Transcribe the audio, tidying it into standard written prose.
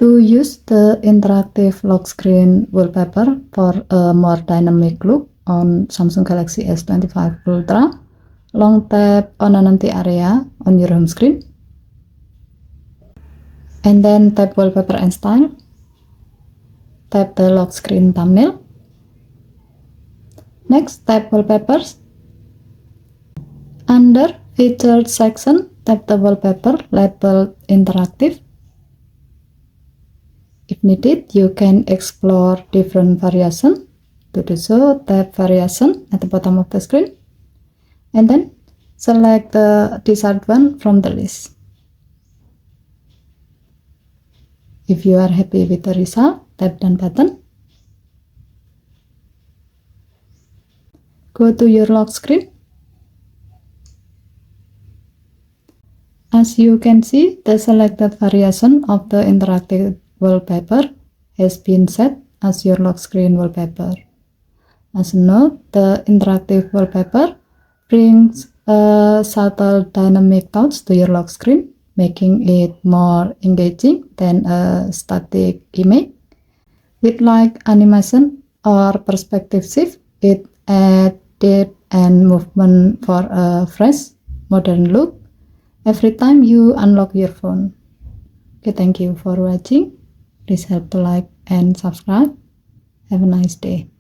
To use the interactive lock screen wallpaper for a more dynamic look on Samsung Galaxy S25 Ultra, long tap on an empty area on your home screen, and then tap Wallpaper and Style. Tap the lock screen thumbnail. Next, tap Wallpapers. Under Featured section, tap the wallpaper labeled Interactive. If needed, you can explore different variation. To do so, tap Variation at the bottom of the screen, and then select the desired one from the list. If you are happy with the result, tap Done button. Go to your lock screen. As you can see, the selected variation of the interactive wallpaper has been set as your lock screen wallpaper. As a note, the interactive wallpaper brings a subtle dynamic touch to your lock screen, making it more engaging than a static image. With like animation or perspective shift, it adds depth and movement for a fresh, modern look every time you unlock your phone. Okay, thank you for watching. Please help to like and subscribe. Have a nice day.